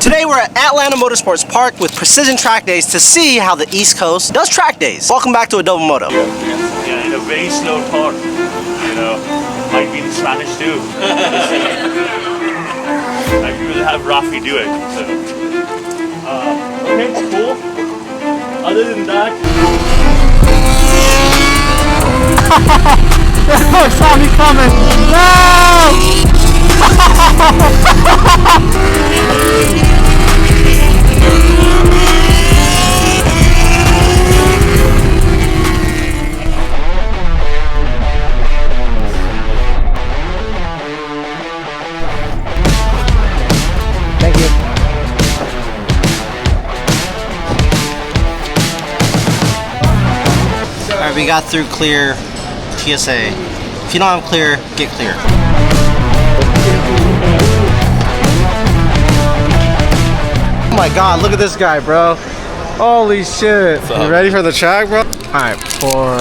Today we're at Atlanta Motorsports Park with Precision Track Days to see how the East Coast does track days. Welcome back to Adobo Moto. Yeah, in a very slow talk, you know, might be in Spanish too. Like we will have Rafi do it. So, okay, cool. Other than that, oh, saw me coming. No! Thank you. Alright, we got through clear TSA. If you don't have clear, get clear. Oh my god, look at this guy, bro. Holy shit. You ready for the track, bro? Alright, for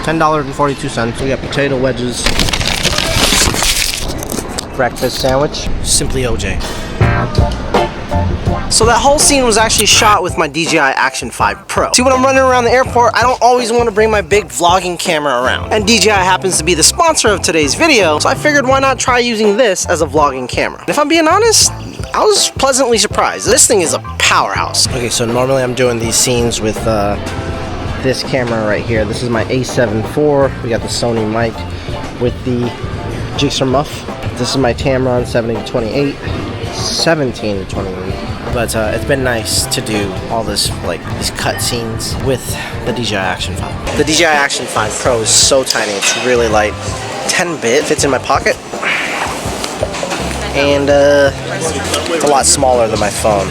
$10.42, we got potato wedges, breakfast sandwich, simply OJ. So that whole scene was actually shot with my DJI Action 5 Pro. See, when I'm running around the airport, I don't always want to bring my big vlogging camera around. And DJI happens to be the sponsor of today's video, so I figured why not try using this as a vlogging camera. And if I'm being honest, I was pleasantly surprised. This thing is a powerhouse. Okay, so normally I'm doing these scenes with this camera right here. This is my A7 IV. We got the Sony mic with the Jigsaw muff. This is my Tamron 70-28, 17-28. But it's been nice to do all this, like these cut scenes with the DJI Action 5. The DJI Action 5 Pro is so tiny, it's really light. 10-bit, fits in my pocket. And it's a lot smaller than my phone.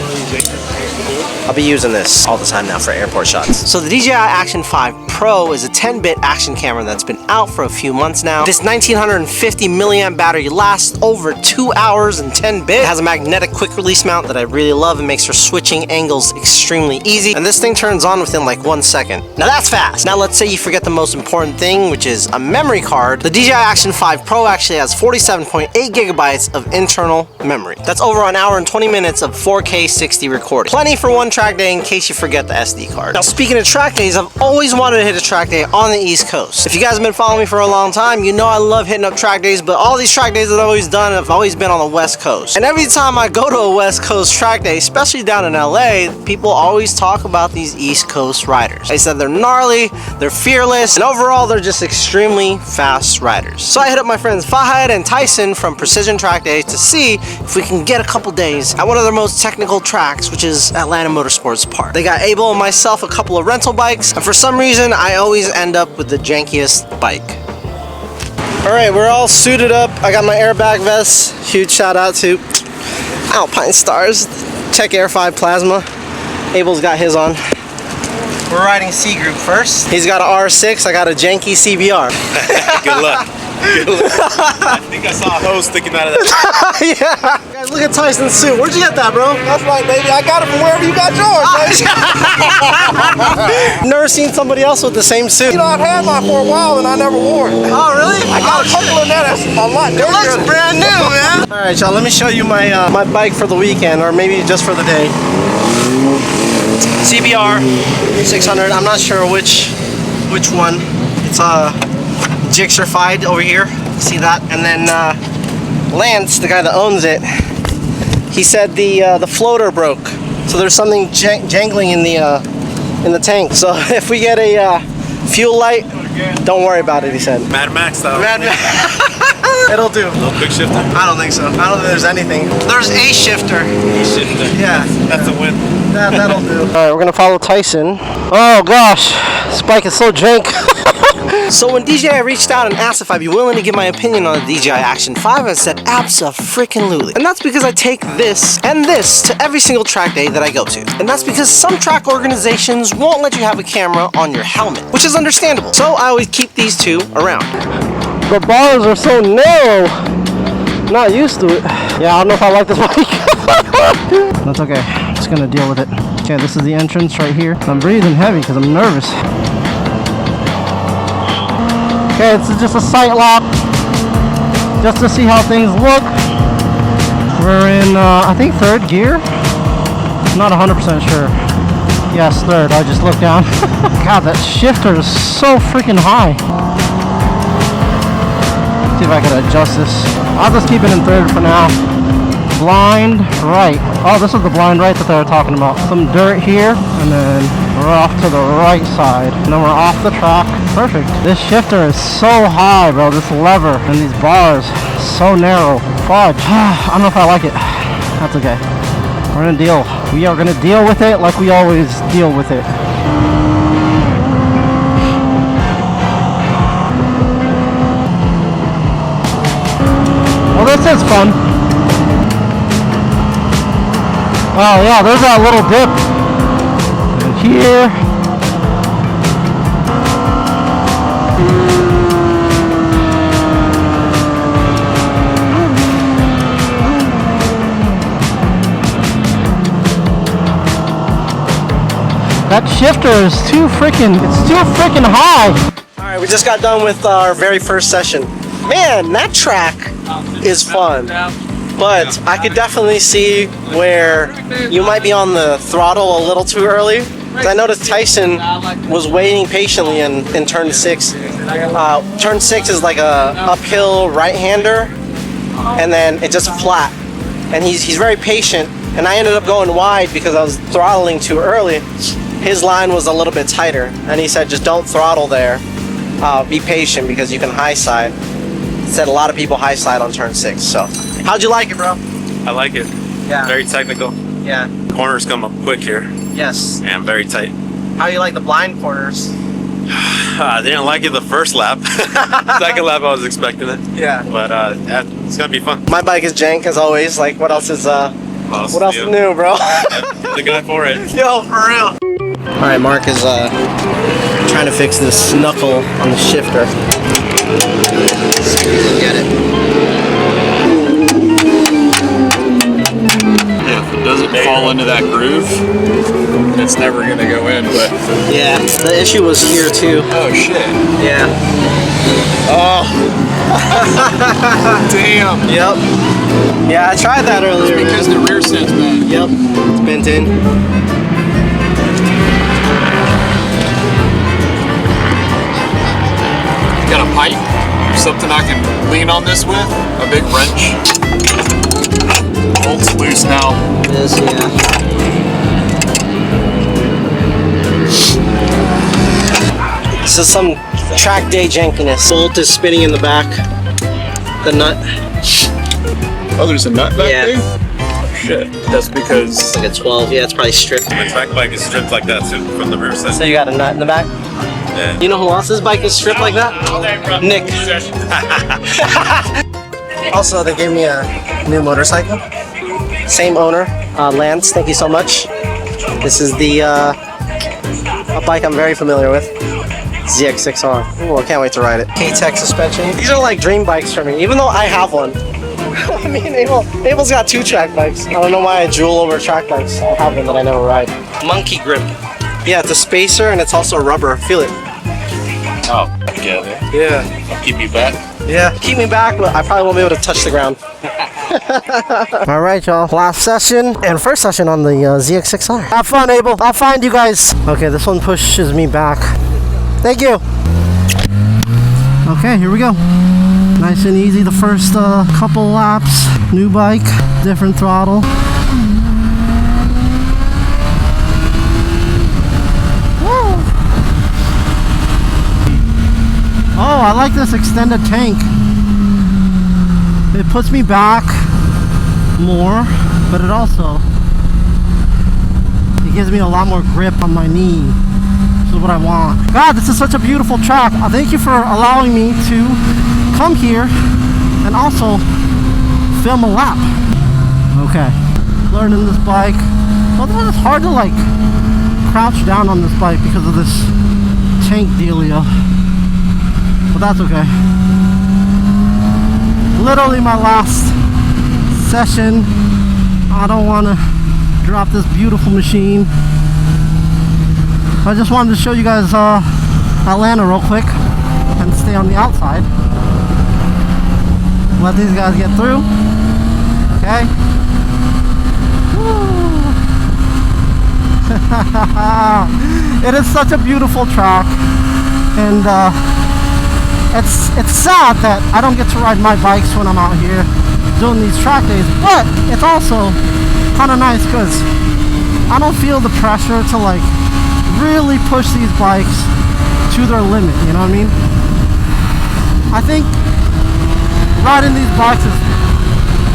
I'll be using this all the time now for airport shots. So the DJI Action 5 Pro is a 10-bit action camera that's been out for a few months now. This 1950 milliamp battery lasts over 2 hours and 10 bit. It has a magnetic quick release mount that I really love and makes for switching angles extremely easy. And this thing turns on within like 1 second. Now that's fast. Now let's say you forget the most important thing, which is a memory card. The DJI Action 5 Pro actually has 47.8 gigabytes of internal memory. That's over an hour and 20 minutes of 4K 60 recording. Plenty for one track day in case you forget the SD card. Now speaking of track days, I've always wanted to hit a track day on the East Coast. If you guys have been following me for a long time, you know I love hitting up track days, but all these track days that I've always done have always been on the West Coast. And every time I go to a West Coast track day, especially down in LA, people always talk about these East Coast riders. They said they're gnarly, they're fearless, and overall they're just extremely fast riders. So I hit up my friends Fahad and Tyson from Precision Track Days to see if we can get a couple days at one of their most technical tracks, which is Atlanta Motorsports Park. They got Abel and myself a couple of rental bikes, and for some reason I always end up with the jankiest bike. Alright, we're all suited up. I got my airbag vest. Huge shout out to Alpine Stars, Tech Air 5 Plasma. Abel's got his on. We're riding C Group first. He's got a R6, I got a janky CBR. good luck. I think I saw a hose sticking out of that. Yeah. Guys, look at Tyson's suit. Where'd you get that, bro? That's right, baby. I got it from wherever you got yours, baby. Never seen somebody else with the same suit. You know, I've had mine for a while and I never wore it. Oh, really? I got a couple in there that's a lot It looks brand new, man. All right, y'all. Let me show you my my bike for the weekend, or maybe just for the day. CBR 600. I'm not sure which one. It's Jigsaw over here. See that? And then Lance, the guy that owns it, he said the floater broke. So there's something jangling in the tank. So if we get a fuel light, don't worry about it, he said. Mad Max style. Mad Max. It'll do. No quick shifter? I don't think so. I don't think there's anything. There's a shifter. Shifter. Yeah. That's a win. That'll do. Alright, we're gonna follow Tyson. Oh gosh, this bike is so jank. So when DJI reached out and asked if I'd be willing to give my opinion on the DJI Action 5, I said abso-freaking-lutely. And that's because I take this and this to every single track day that I go to. And that's because some track organizations won't let you have a camera on your helmet, which is understandable. So I always keep these two around. The bars are so narrow. Not used to it. Yeah, I don't know if I like this bike. That's okay. Just gonna deal with it. Okay, this is the entrance right here. I'm breathing heavy because I'm nervous. Okay, this is just a sight lap, just to see how things look. We're in, I think, third gear. Not 100% sure. Yes, third. I just looked down. God, that shifter is so freaking high. See if I can adjust this. I'll just keep it in third for now. Blind right. Oh, this is the blind right that they were talking about. Some dirt here, and then we're off to the right side. And then we're off the track. Perfect. This shifter is so high, bro. This lever and these bars, so narrow. Fudge. I don't know if I like it. That's okay. We're gonna deal. We are gonna deal with it like we always deal with it. Well, this is fun. Oh yeah, there's that little dip. And here. That shifter is it's too freaking high. All right, we just got done with our very first session. Man, that track is fun, but I could definitely see where you might be on the throttle a little too early. I noticed Tyson was waiting patiently in turn 6. Turn 6 is like a uphill right-hander, and then it just flat. And he's very patient, and I ended up going wide because I was throttling too early. His line was a little bit tighter, and he said just don't throttle there. Be patient because you can high side. Said a lot of people high side on turn 6. So, how'd you like it, bro? I like it. Yeah. Very technical. Yeah. Corners come up quick here. Yes. And very tight. How you like the blind corners? I didn't like it the first lap. Second lap I was expecting it. Yeah. But it's gonna be fun. My bike is jank as always. Like, what else is what else is new, bro? The guy for it. Yo, for real. All right, Mark is trying to fix this knuckle on the shifter. Get it. Yeah, if it doesn't fall into that groove, it's never gonna go in. But yeah, the issue was here too. oh shit! Yeah. Oh, damn! Yep. Yeah, I tried that earlier. Because the rear set's bad. Yep, it's bent in. Got a pipe or something I can lean on this with? A big wrench. Bolt's loose now. It is, yeah. This is some track day jankiness. Bolt is spinning in the back. The nut. Oh, there's a nut back Yeah. there? Oh, shit. That's because... It's like a 12. Yeah, it's probably stripped. My track bike is stripped like that too, from the rear So set. you got a nut in the back? Yeah. You know who else's bike is stripped like that? Nick. Also, they gave me a new motorcycle. Same owner, Lance. Thank you so much. This is the a bike I'm very familiar with. ZX6R. Ooh, I can't wait to ride it. K-Tech suspension. These are like dream bikes for me, even though I have one. I mean, Abel's got 2 track bikes. I don't know why I drool over track bikes. I have one that I never ride. Monkey grip. Yeah, it's a spacer and it's also rubber. Feel it. Oh, together. Yeah. I'll keep you back. Yeah, keep me back, but I probably won't be able to touch the ground. All right, y'all. Last session and first session on the ZX6R. Have fun, Abel. I'll find you guys. Okay, this one pushes me back. Thank you. Okay, here we go. Nice and easy the first couple laps. New bike, different throttle. Woo. Oh, I like this extended tank. It puts me back more, but it also gives me a lot more grip on my knee. This is what I want. God, this is such a beautiful track. Thank you for allowing me to come here and also film a lap. Okay, learning this bike. Well, it's hard to like crouch down on this bike because of this tank dealio. But that's okay. Literally my last session. I don't want to drop this beautiful machine. I just wanted to show you guys Atlanta real quick and stay on the outside. Let these guys get through. Okay. Woo. It is such a beautiful track, and it's sad that I don't get to ride my bikes when I'm out here doing these track days, but it's also kind of nice because I don't feel the pressure to like really push these bikes to their limit, you know what I mean? I think riding these bikes is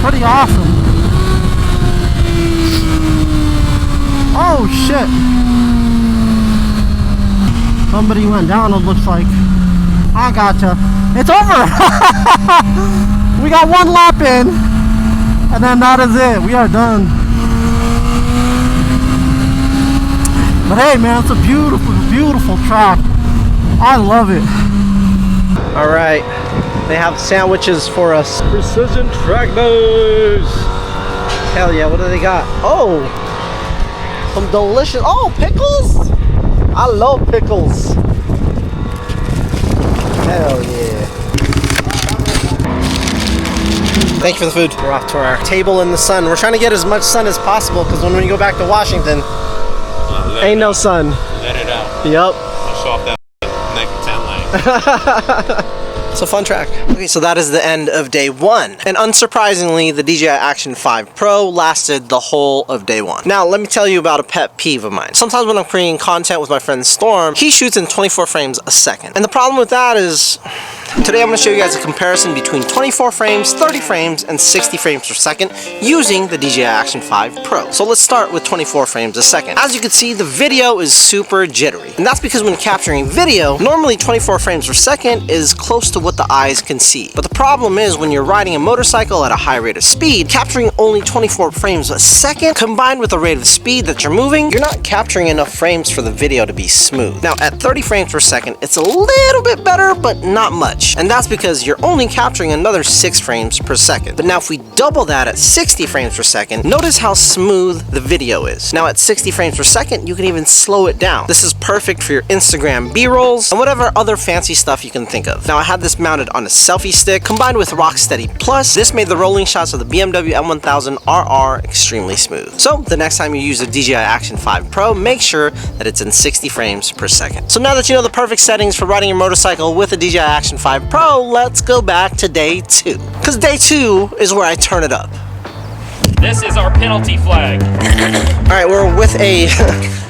pretty awesome. Oh shit! Somebody went down, it looks like. I gotcha. It's over! We got one lap in, and then that is it. We are done. But hey man, it's a beautiful, beautiful track. I love it. Alright, they have sandwiches for us. Precision track days! Hell yeah, what do they got? Oh! Some delicious, oh, pickles? I love pickles. Hell yeah. Thank you for the food. We're off to our table in the sun. We're trying to get as much sun as possible because when we go back to Washington, ain't no sun. Let it out. Yep. Show off that neck tan line. It's a fun track. Okay, so that is the end of day one. And unsurprisingly, the DJI Action 5 Pro lasted the whole of day one. Now, let me tell you about a pet peeve of mine. Sometimes when I'm creating content with my friend Storm, he shoots in 24 frames a second. And the problem with that is, today I'm gonna show you guys a comparison between 24 frames, 30 frames, and 60 frames per second using the DJI Action 5 Pro. So let's start with 24 frames a second. As you can see, the video is super jittery. And that's because when capturing video, normally 24 frames per second is close to what the eyes can see. But the problem is when you're riding a motorcycle at a high rate of speed, capturing only 24 frames a second combined with the rate of speed that you're moving, you're not capturing enough frames for the video to be smooth. Now at 30 frames per second, it's a little bit better, but not much. And that's because you're only capturing another 6 frames per second. But now if we double that at 60 frames per second, notice how smooth the video is. Now at 60 frames per second, you can even slow it down. This is perfect for your Instagram B-rolls and whatever other fancy stuff you can think of. Now I had this mounted on a selfie stick combined with Rocksteady Plus. This made the rolling shots of the BMW M1000 RR extremely smooth. So the next time you use a DJI Action 5 Pro, make sure that it's in 60 frames per second. So now that you know the perfect settings for riding your motorcycle with the DJI Action 5 Pro, let's go back to day 2. Because day 2 is where I turn it up. This is our penalty flag. Alright, we're with a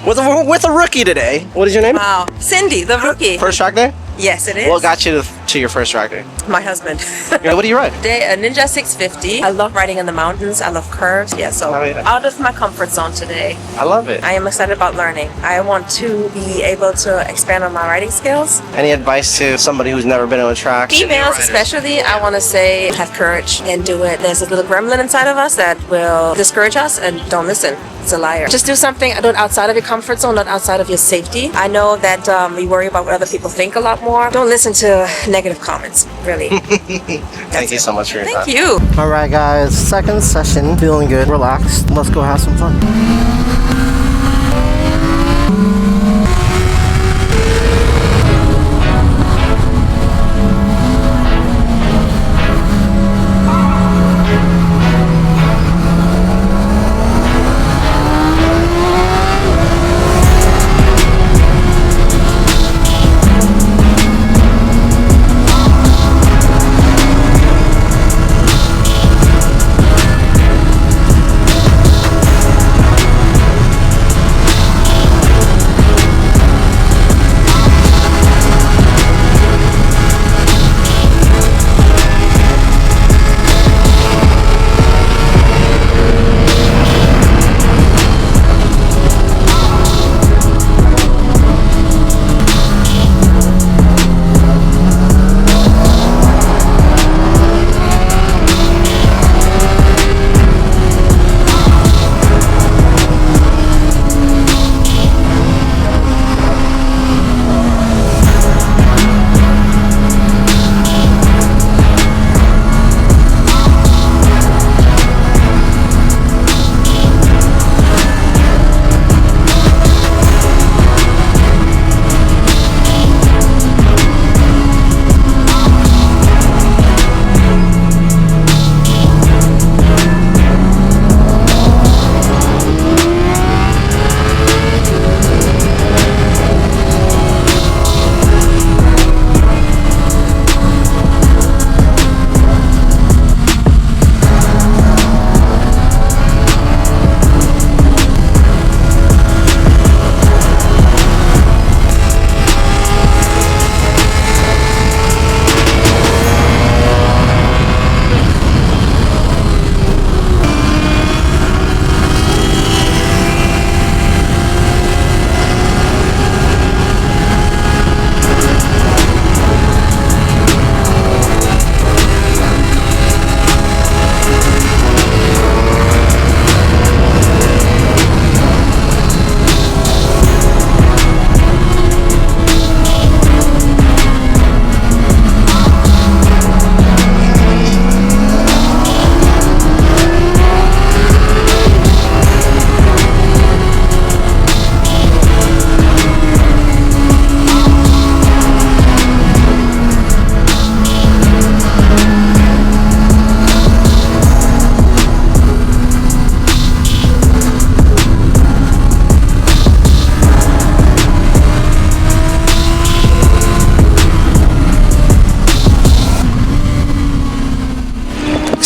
with a rookie today. What is your name? Wow. Cindy, the rookie. First track day? Yes, it is. What got you to your first track day? My husband. Yeah, what do you ride? A Ninja 650. I love riding in the mountains. I love curves. Yeah, so Oh, yeah. out of my comfort zone today. I love it. I am excited about learning. I want to be able to expand on my riding skills. Any advice to somebody who's never been on a track? Females especially, I want to say have courage and do it. There's a little gremlin inside of us that will discourage us and don't listen. It's a liar. Just do something, do it outside of your comfort zone, not outside of your safety. I know that we worry about what other people think a lot more. Don't listen to negative comments, really. Thank you so much for your time. Thank you. Alright guys, second session. Feeling good, relaxed. Let's go have some fun.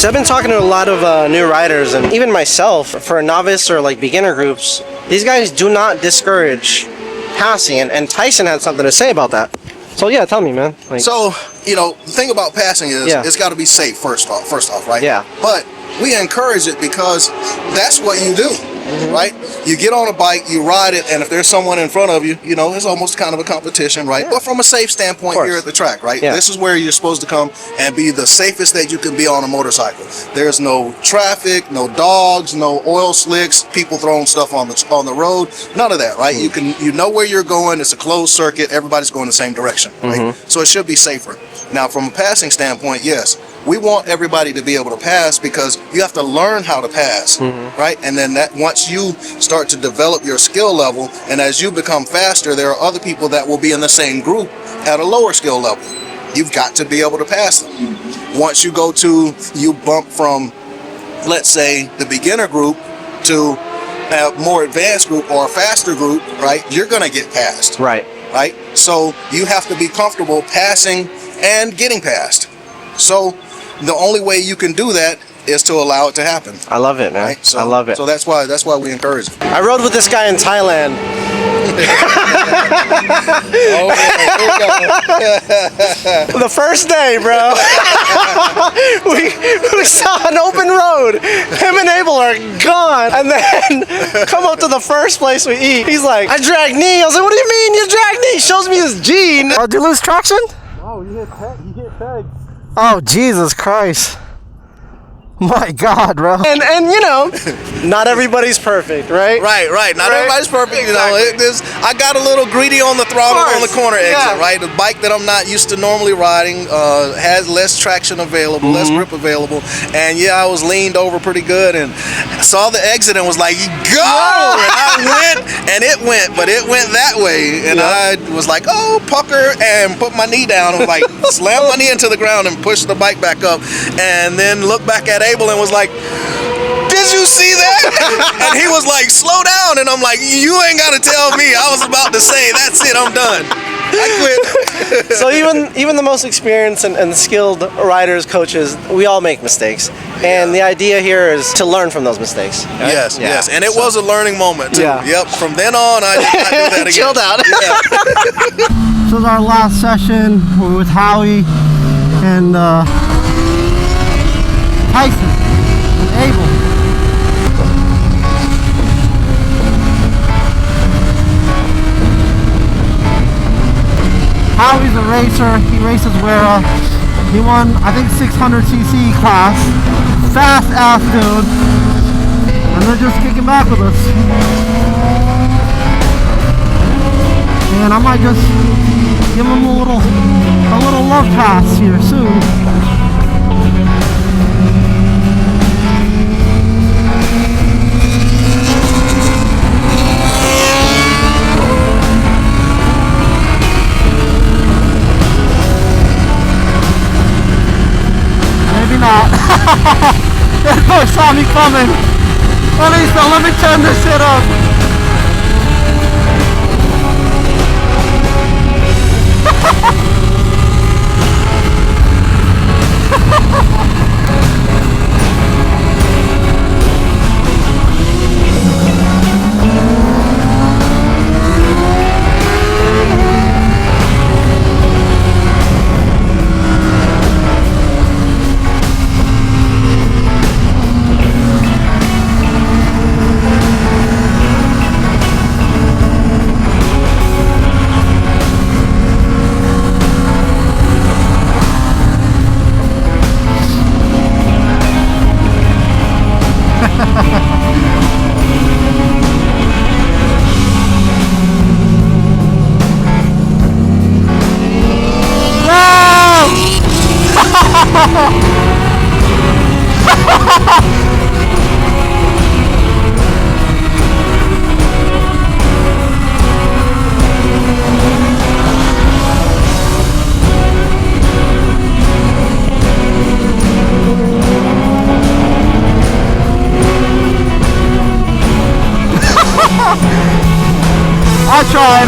So I've been talking to a lot of new riders, and even myself, for novice or like beginner groups, these guys do not discourage passing, and Tyson had something to say about that. So yeah, tell me, man. Like, so, you know, the thing about passing is Yeah. it's got to be safe first off, right? Yeah. But we encourage it because that's what you do, right? You get on a bike, you ride it, and if there's someone in front of you, you know, it's almost kind of a competition, right? But from a safe standpoint here at the track, right? Yeah. This is where you're supposed to come and be the safest that you can be on a motorcycle. There's no traffic, no dogs, no oil slicks, people throwing stuff on the road, none of that, right? You know where you're going. It's a closed circuit. Everybody's going the same direction, right? So it should be safer. Now, from a passing standpoint, yes, we want everybody to be able to pass because you have to learn how to pass, right? And then that once you start to develop your skill level, and as you become faster, there are other people that will be in the same group at a lower skill level. You've got to be able to pass them. Once you bump from, let's say, the beginner group to a more advanced group or a faster group, right? You're gonna get passed. right. Right? So you have to be comfortable passing and getting passed. So the only way you can do that is to allow it to happen. I love it, man. Right? So, I love it. So that's why we encourage it. I rode with this guy in Thailand. The first day, bro. we saw an open road. Him and Abel are gone. And then come up to the first place we eat. He's like, I dragged knee. I was like, what do you mean you dragged knee? He shows me his gene. Oh, did you lose traction? Oh, you hit pegs. Oh, Jesus Christ. My God, bro. And you know, not everybody's perfect, right? Right. Not Right? everybody's perfect. Exactly. You know, I got a little greedy on the throttle on the corner exit, Yeah. right? The bike that I'm not used to normally riding has less traction available, less grip available, and yeah, I was leaned over pretty good and saw the exit and was like, go! And I went, and it went, but it went that way, and I was like, oh, pucker, and put my knee down and like slammed my knee into the ground and pushed the bike back up, and then looked back at Abel and was like, did you see that? And he was like, slow down. And I'm like, you ain't got to tell me. I was about to say, that's it, I'm done. I quit. So even the most experienced and skilled riders, coaches, we all make mistakes. And the idea here is to learn from those mistakes. Right? Yes, Yeah. yes. And it was a learning moment, too. Yeah. Yep. From then on, I did not do that again. Chilled out. Yeah. This was our last session. We're with Howie and Tyson and Abel. Howie's a racer. He races where he won, I think, 600cc class. Fast ass dude. And they're just kicking back with us. And I might just give him a little love pass here soon. Maybe not. They saw me coming. At least let me turn this shit up.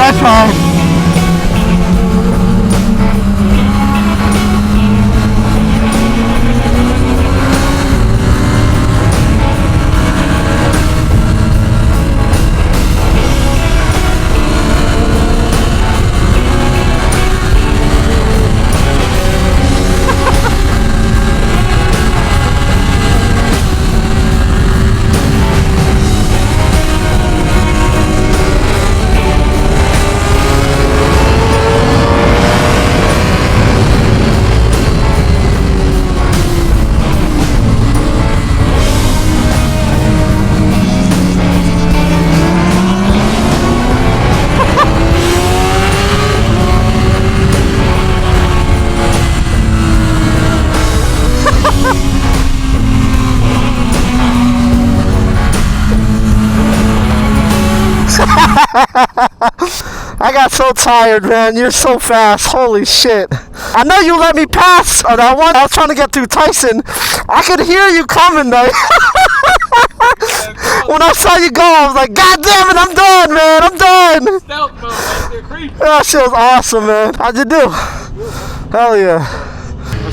I tried. I got so tired, man. You're so fast. Holy shit. I know you let me pass on that one. I was trying to get through Tyson. I could hear you coming, though. When I saw you go, I was like, God damn it, I'm done, man. I'm done. That shit was awesome, man. How'd you do? Hell yeah.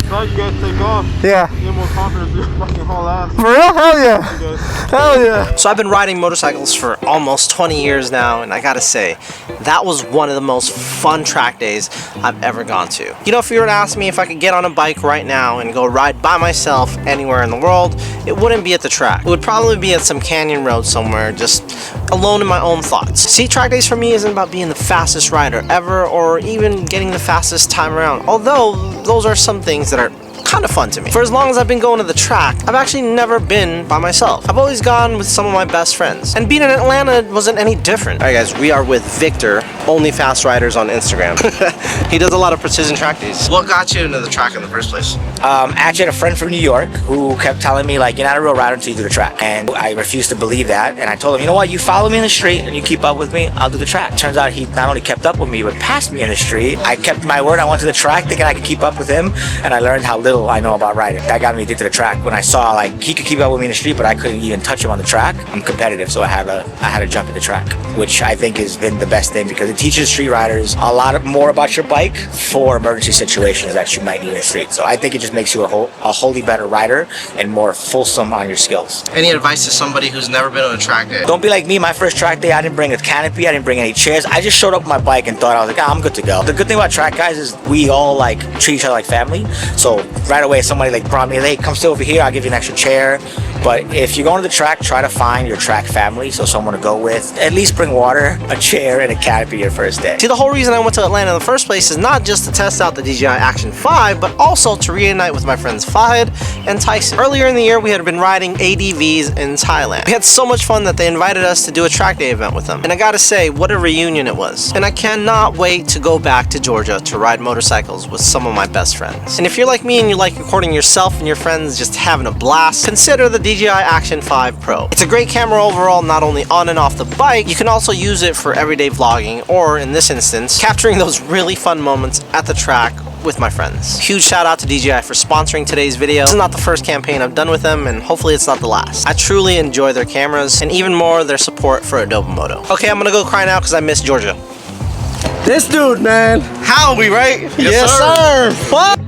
You guys take off. Yeah. Get more confidence in your fucking whole ass. For real? Hell yeah. Hell yeah. So I've been riding motorcycles for almost 20 years now, and I gotta say, that was one of the most fun track days I've ever gone to. You know, if you were to ask me if I could get on a bike right now and go ride by myself anywhere in the world, it wouldn't be at the track. It would probably be at some canyon road somewhere, just alone in my own thoughts. See, track days for me isn't about being the fastest rider ever, or even getting the fastest time around, although those are some things that are kind of fun to me. For as long as I've been going to the track, I've actually never been by myself. I've always gone with some of my best friends. And being in Atlanta wasn't any different. Alright guys, we are with Victor, only fast riders on Instagram. He does a lot of precision track days. What got you into the track in the first place? Actually, I had a friend from New York who kept telling me, like, you're not a real rider until you do the track. And I refused to believe that. And I told him, you know what, you follow me in the street and you keep up with me, I'll do the track. Turns out he not only kept up with me, but passed me in the street. I kept my word. I went to the track thinking I could keep up with him. And I learned how little I know about riding. That got me addicted to the track. When I saw, like, he could keep up with me in the street, but I couldn't even touch him on the track. I'm competitive, so I had to jump in the track, which I think has been the best thing because it teaches street riders a lot more about your bike for emergency situations that you might need in the street. So I think it just makes you a wholly better rider and more fulsome on your skills. Any advice to somebody who's never been on a track day? Don't be like me. My first track day, I didn't bring a canopy, I didn't bring any chairs. I just showed up with my bike and thought, I was like, I'm good to go. The good thing about track guys is we all like treat each other like family. So right away, somebody like brought me, hey, come sit over here, I'll give you an extra chair. But if you're going to the track, try to find your track family, so someone to go with. At least bring water, a chair, and a canopy your first day. See, the whole reason I went to Atlanta in the first place is not just to test out the DJI Action 5, but also to reunite with my friends Fahad and Tyson. Earlier in the year, we had been riding ADVs in Thailand. We had so much fun that they invited us to do a track day event with them. And I gotta say, what a reunion it was. And I cannot wait to go back to Georgia to ride motorcycles with some of my best friends. And if you're like me and you like recording yourself and your friends just having a blast, consider the DJI Action 5 Pro. It's a great camera overall, not only on and off the bike, you can also use it for everyday vlogging, or in this instance, capturing those really fun moments at the track with my friends. Huge shout out to DJI for sponsoring today's video. This is not the first campaign I've done with them, and hopefully it's not the last. I truly enjoy their cameras, and even more their support for Adobe Moto. Okay, I'm gonna go cry now because I miss Georgia. This dude, man. Howie, right? Yes, sir. Fuck,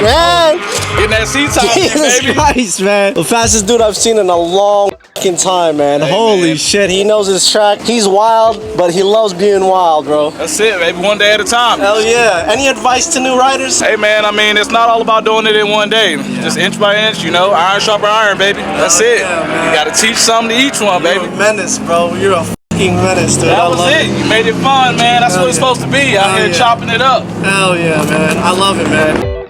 man. Getting that seat top, Jesus baby. Christ, man. The fastest dude I've seen in a long fucking time, man. Hey, Holy man. shit. He knows his track. He's wild, but he loves being wild, bro. That's it, baby. One day at a time. Hell yeah. Any advice to new riders? Hey, man, I mean, it's not all about doing it in one day. Just inch by inch, you know, iron sharper iron, baby. That's it. Yeah, you got to teach something to each one, baby. You're a menace, bro. You're a fucking menace, dude. That was it. You made it fun, man. That's what it's supposed to be. Out here chopping it up. Hell yeah, man. I love it, man.